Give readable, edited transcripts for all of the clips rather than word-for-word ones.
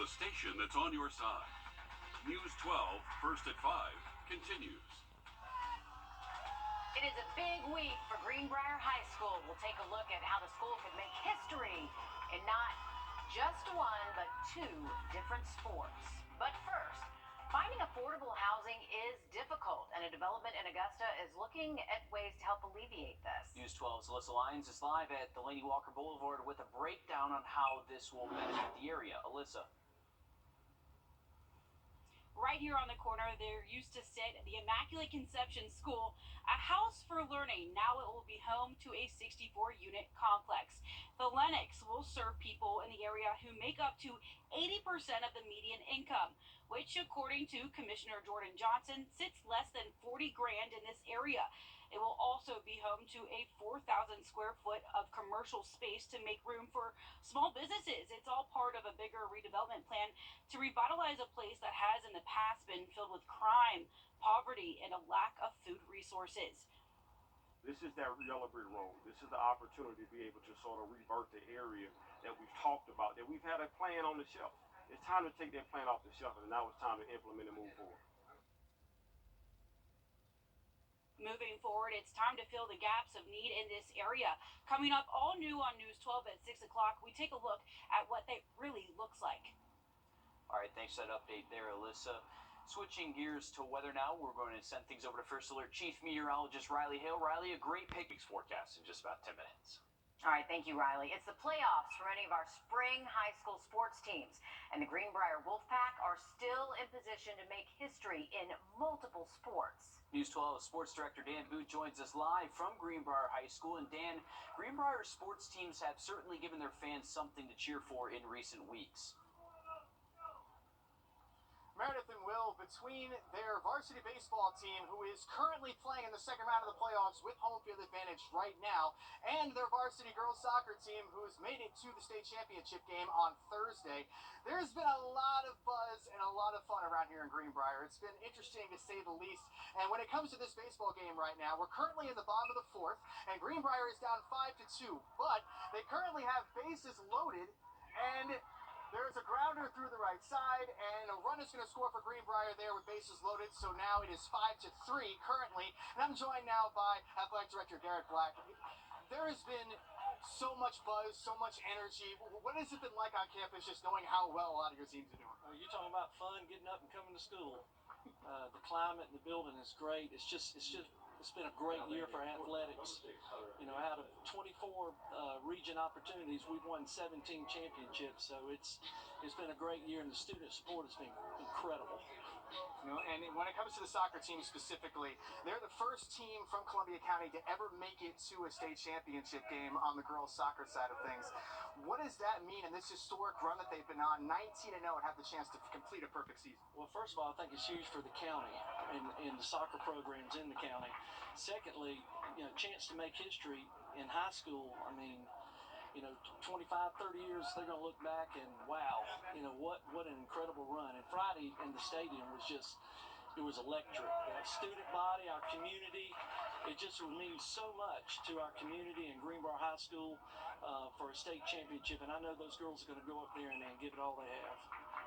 the station that's on your side. News 12, first at 5, continues. It is a big week for Greenbrier High School. We'll take a look at how the school could make history in not just one, but two different sports. But first, finding affordable housing is difficult, and a development in Augusta is looking at ways to help alleviate this. News 12's Alyssa Lyons is live at Delaney Walker Boulevard with a breakdown on how this will benefit the area. Alyssa. Right here on the corner, there used to sit the Immaculate Conception School, a house for learning. Now it will be home to a 64-unit complex. The Lennox will serve people in the area who make up to 80% of the median income, which, according to Commissioner Jordan Johnson, sits less than $40,000 in this area. It will also be home to a 4,000 square foot of commercial space to make room for small businesses. It's all part of a bigger redevelopment plan to revitalize a place that has in the past been filled with crime, poverty, and a lack of food resources. This is that Yellow Brick Road. This is the opportunity to be able to sort of rebirth the area that we've talked about, that we've had a plan on the shelf. It's time to take that plan off the shelf, and now it's time to implement and move forward. Moving forward, it's time to fill the gaps of need in this area. Coming up all new on News 12 at 6 o'clock, we take a look at what that really looks like. All right, thanks for that update there, Alyssa. Switching gears to weather now, we're going to send things over to First Alert Chief Meteorologist Riley Hale. Riley, a great picnics forecast in just about 10 minutes. All right, thank you, Riley. It's the playoffs for many of our spring high school sports teams, and the Greenbrier Wolfpack are still in position to make history in multiple sports. News 12 Sports Director Dan Booth joins us live from Greenbrier High School. And Dan, Greenbrier sports teams have certainly given their fans something to cheer for in recent weeks. Meredith and Will, between their varsity baseball team, who is currently playing in the second round of the playoffs with home field advantage right now, and their varsity girls soccer team, who has made it to the state championship game on Thursday, there's been a lot of buzz and a lot of fun around here in Greenbrier. It's been interesting to say the least. And when it comes to this baseball game right now, we're currently in the bottom of the fourth, and Greenbrier is down 5-2, but they currently have bases loaded, and there's a grounder through the right side, and a run is going to score for Greenbrier there with bases loaded. So now it is 5-3 currently. And I'm joined now by Athletic Director Garrett Black. There has been so much buzz, so much energy. What has it been like on campus, just knowing how well a lot of your teams are doing? You're talking about fun, getting up and coming to school. The climate in the building is great. It's been a great year for athletics. You know, out of 24 region opportunities, we've won 17 championships. So it's been a great year, and the student support has been incredible. You know, and when it comes to the soccer team specifically, they're the first team from Columbia County to ever make it to a state championship game on the girls' soccer side of things. What does that mean in this historic run that they've been on, 19-0, and have the chance to complete a perfect season? Well, first of all, I think it's huge for the county and the soccer programs in the county. Secondly, you know, chance to make history in high school. I mean, you know, 25, 30 years, they're going to look back and, wow, you know, what an incredible run. And Friday in the stadium was just, it was electric. Our student body, our community, it just would mean so much to our community and Greenbrier High School for a state championship. And I know those girls are going to go up there and give it all they have.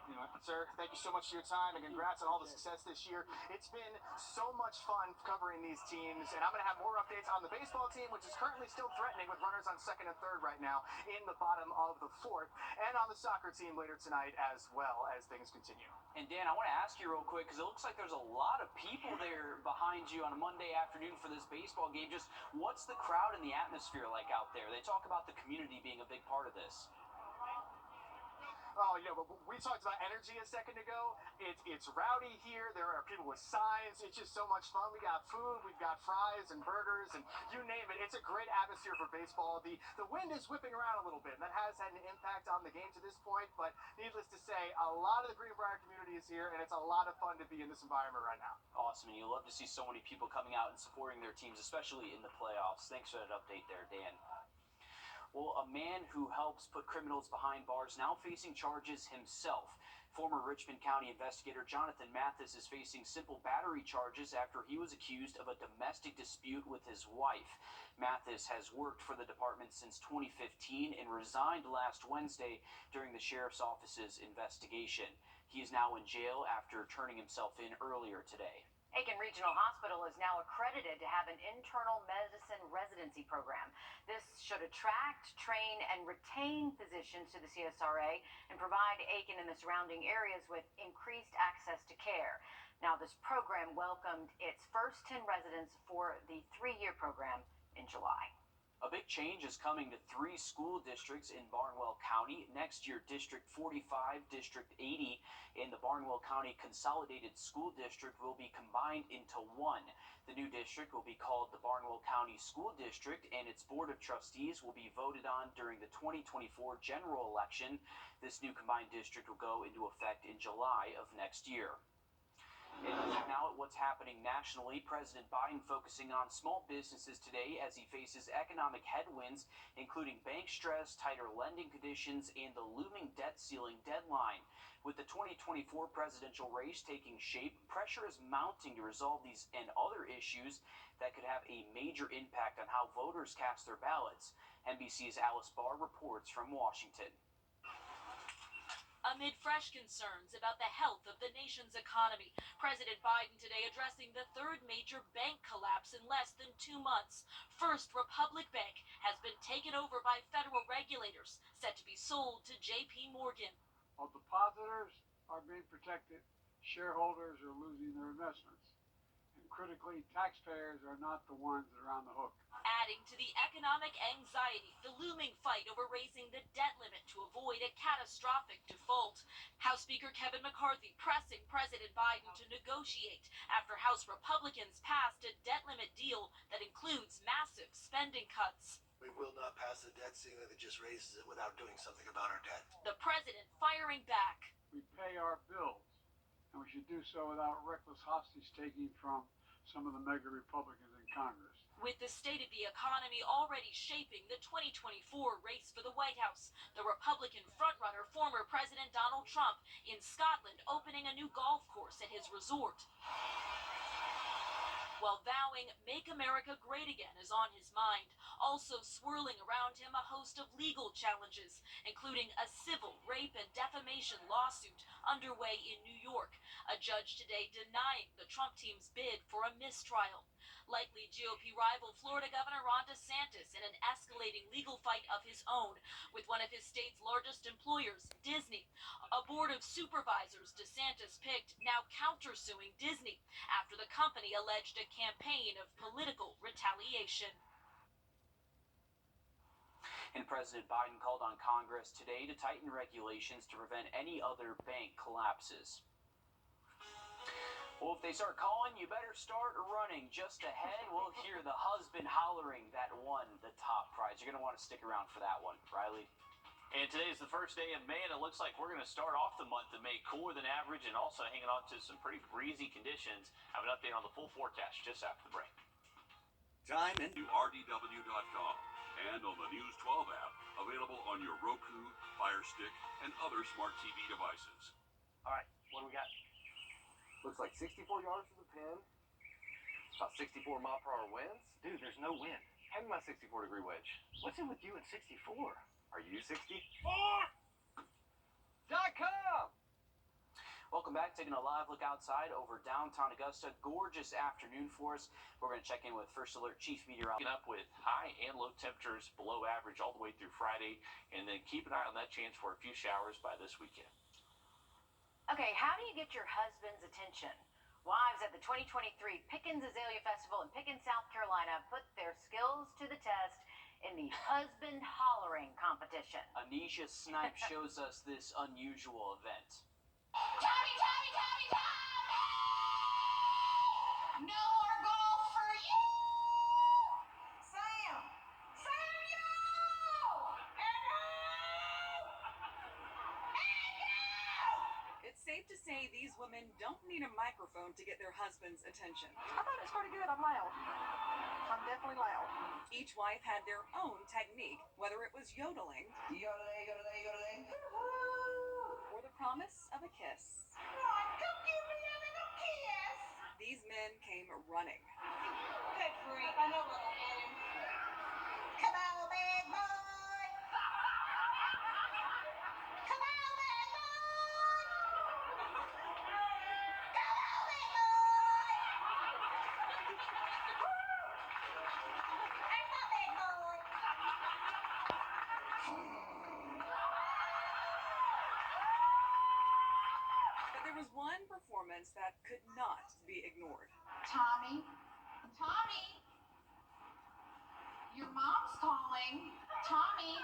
You know, sir, thank you so much for your time, and congrats on all the success this year. It's been so much fun covering these teams, and I'm going to have more updates on the baseball team, which is currently still threatening with runners on second and third right now in the bottom of the fourth, and on the soccer team later tonight as well as things continue. And Dan, I want to ask you real quick, because it looks like there's a lot of people there behind you on a Monday afternoon for this baseball game. Just what's the crowd and the atmosphere like out there? They talk about the community being a big part of this. Oh, yeah, but we talked about energy a second ago. It's rowdy here. There are people with signs. It's just so much fun. We got food. We've got fries and burgers and you name it. It's a great atmosphere for baseball. The wind is whipping around a little bit, and that has had an impact on the game to this point. But needless to say, a lot of the Greenbrier community is here, and it's a lot of fun to be in this environment right now. Awesome, and you love to see so many people coming out and supporting their teams, especially in the playoffs. Thanks for that update there, Dan. Well, a man who helps put criminals behind bars now facing charges himself. Former Richmond County investigator Jonathan Mathis is facing simple battery charges after he was accused of a domestic dispute with his wife. Mathis has worked for the department since 2015 and resigned last Wednesday during the sheriff's office's investigation. He is now in jail after turning himself in earlier today. Aiken Regional Hospital is now accredited to have an internal medicine residency program. This should attract, train, and retain physicians to the CSRA and provide Aiken and the surrounding areas with increased access to care. Now, this program welcomed its first 10 residents for the 3-year program in July. A big change is coming to 3 school districts in Barnwell County. Next year, District 45, District 80, and the Barnwell County Consolidated School District will be combined into one. The new district will be called the Barnwell County School District, and its Board of Trustees will be voted on during the 2024 general election. This new combined district will go into effect in July of next year. And now at what's happening nationally, President Biden focusing on small businesses today as he faces economic headwinds, including bank stress, tighter lending conditions, and the looming debt ceiling deadline. With the 2024 presidential race taking shape, pressure is mounting to resolve these and other issues that could have a major impact on how voters cast their ballots. NBC's Alice Barr reports from Washington. Amid fresh concerns about the health of the nation's economy, President Biden today addressing the 3rd major bank collapse in less than 2 months. First Republic Bank has been taken over by federal regulators, set to be sold to J.P. Morgan. While depositors are being protected, shareholders are losing their investments. And critically, taxpayers are not the ones that are on the hook. Adding to the economic anxiety, the looming fight over raising the debt limit to avoid a catastrophic default. House Speaker Kevin McCarthy pressing President Biden to negotiate after House Republicans passed a debt limit deal that includes massive spending cuts. We will not pass a debt ceiling that just raises it without doing something about our debt. The president firing back. We pay our bills, and we should do so without reckless hostage-taking from some of the mega Republicans in Congress. With the state of the economy already shaping the 2024 race for the White House, the Republican frontrunner, former President Donald Trump, in Scotland opening a new golf course at his resort, while vowing "Make America Great Again" is on his mind. Also swirling around him a host of legal challenges, including a civil rape and defamation lawsuit underway in New York. A judge today denying the Trump team's bid for a mistrial. Likely GOP rival Florida Governor Ron DeSantis in an escalating legal fight of his own with one of his state's largest employers, Disney. A board of supervisors DeSantis picked now countersuing Disney after the company alleged a campaign of political retaliation. And President Biden called on Congress today to tighten regulations to prevent any other bank collapses. Well, if they start calling, you better start running. Just ahead, we'll hear the husband hollering that won the top prize. You're going to want to stick around for that one, Riley. And today is the first day of May, and it looks like we're going to start off the month of May cooler than average and also hanging on to some pretty breezy conditions. Have an update on the full forecast just after the break. Time in Wrdw.com and on the News 12 app, available on your Roku, Fire Stick, and other smart TV devices. All right, what do we got? Looks like 64 yards to the pin. About 64 mile per hour winds. Dude, there's no wind. Hand me my 64-degree wedge. What's in with you at 64? Are you 64? .com! Welcome back. Taking a live look outside over downtown Augusta. Gorgeous afternoon for us. We're going to check in with First Alert Chief Meteorologist. Up with high and low temperatures below average all the way through Friday, and then keep an eye on that chance for a few showers by this weekend. Okay, how do you get your husband's attention? Wives at the 2023 Pickens Azalea Festival in Pickens, South Carolina put their skills to the test in the husband hollering competition. Anisha Snipe shows us this unusual event. Tommy, Tommy, Tommy, Tommy! No more golf for you! Sam! Samuel! It's safe to say these women don't need a microphone to get their husband's attention. I thought it was pretty good on my own. I'm definitely loud. Each wife had their own technique, whether it was yodeling or the promise of a kiss. These men came running. Good freak. I know what I'll get him. Come on, big boy. Come on, big boy. Come on, big boy. I'm a big boy. But there was one performance that could not be ignored. Tommy, your mom's calling. Tommy.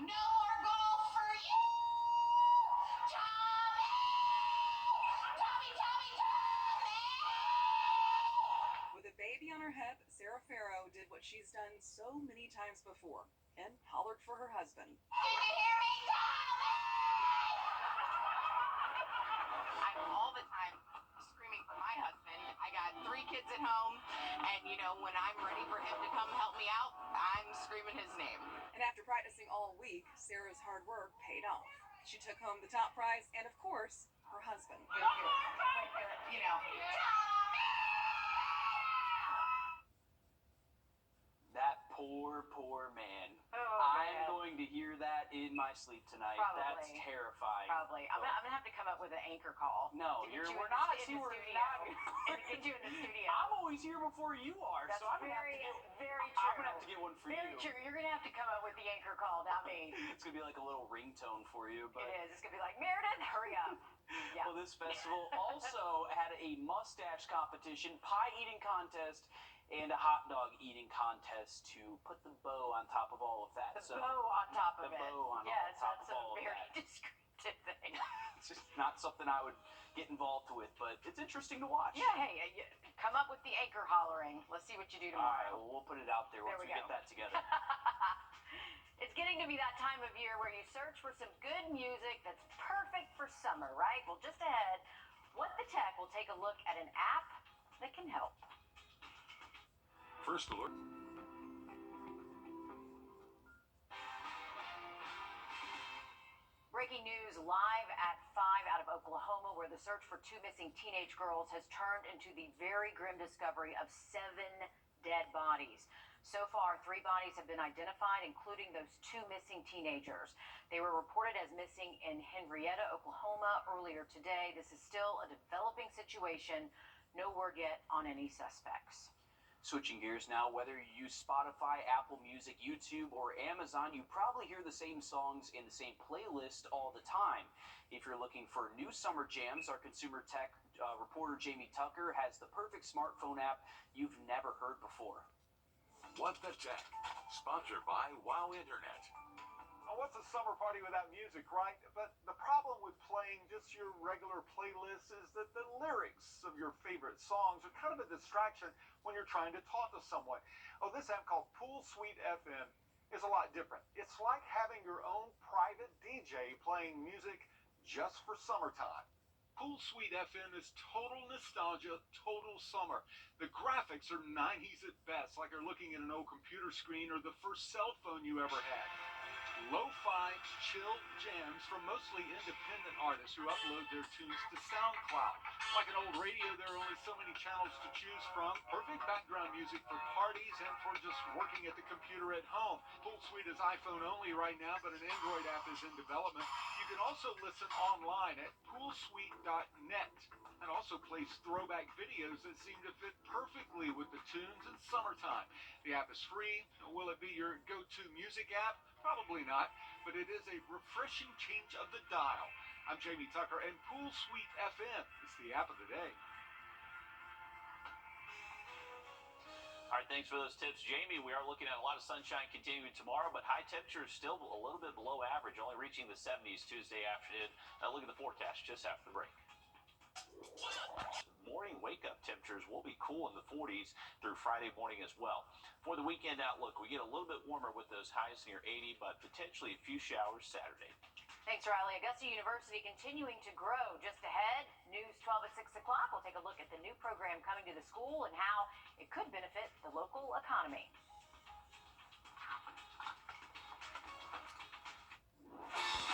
No more golf for you. Tommy. With a baby on her hip, Sarah Farrow did what she's done so many times before and hollered for her husband. Can you hear me, Tommy? I'm all the time screaming for my husband. I got 3 kids at home, and when I'm ready for him to come help me out, I'm screaming his name. And after practicing all week, Sarah's hard work paid off. She took home the top prize and, of course, her husband. That poor man. Oh, I'm man. going to hear that in my sleep tonight. Probably. That's terrifying. Probably. I'm gonna have to come up with an anchor call. No, to get you we're in not. the See, we're studio. not. And to get you in the studio. I'm always here before you are, That's so I'm gonna very, have to get, very true. I'm gonna have to get one for Very you. true. You're gonna have to come up with the anchor call, not me. It's gonna be like a little ringtone for you, but. It is. It's gonna be like, Meredith, hurry up. Yeah. Well, this festival also had a mustache competition, pie eating contest, and a hot dog eating contest to put the bow on top of all of that. The bow on top of the it. bow on Yes, top that's of all a of very that. descriptive thing. It's just not something I would get involved with, but it's interesting to watch. Yeah, hey, come up with the anchor hollering. Let's see what you do All right, tomorrow. well, we'll put it out there once There we we go. get that together. It's getting to be that time of year where you search for some good music that's perfect for summer, right? Well, just ahead, What the Tech will take a look at an app that can help. First alert. Breaking news live at 5 out of Oklahoma, where the search for 2 missing teenage girls has turned into the very grim discovery of 7 dead bodies. So far, 3 bodies have been identified, including those 2 missing teenagers. They were reported as missing in Henrietta, Oklahoma earlier today. This is still a developing situation. No word yet on any suspects. Switching gears now, whether you use Spotify, Apple Music, YouTube, or Amazon, you probably hear the same songs in the same playlist all the time. If you're looking for new summer jams, our consumer tech reporter Jamie Tucker has the perfect smartphone app you've never heard before. What the Tech, sponsored by Wow Internet. What's a summer party without music, right? But the problem with playing just your regular playlist is that the lyrics of your favorite songs are kind of a distraction when you're trying to talk to someone. Oh, this app called Pool Suite FM is a lot different. It's like having your own private DJ playing music just for summertime. Pool Suite FM is total nostalgia, total summer. The graphics are 90s at best, like you're looking at an old computer screen or the first cell phone you ever had. Lo-fi, chill jams from mostly independent artists who upload their tunes to SoundCloud. Like an old radio, there are only so many channels to choose from. Perfect background music for parties and for just working at the computer at home. Pool Suite is iPhone only right now, but an Android app is in development. You can also listen online at poolsuite.net and also plays throwback videos that seem to fit perfectly with the tunes in summertime. The app is free. Will it be your go-to music app? Probably not, but it is a refreshing change of the dial. I'm Jamie Tucker, and Pool Suite FM is the app of the day. All right, thanks for those tips, Jamie. We are looking at a lot of sunshine continuing tomorrow, but high temperatures still a little bit below average, only reaching the 70s Tuesday afternoon. Look at the forecast just after the break. Morning wake-up temperatures will be cool in the 40s through Friday morning as well. For the weekend outlook, we get a little bit warmer with those highs near 80, but potentially a few showers Saturday. Thanks, Riley. Augusta University continuing to grow. Just ahead, News 12 at 6 o'clock. We'll take a look at the new program coming to the school and how it could benefit the local economy.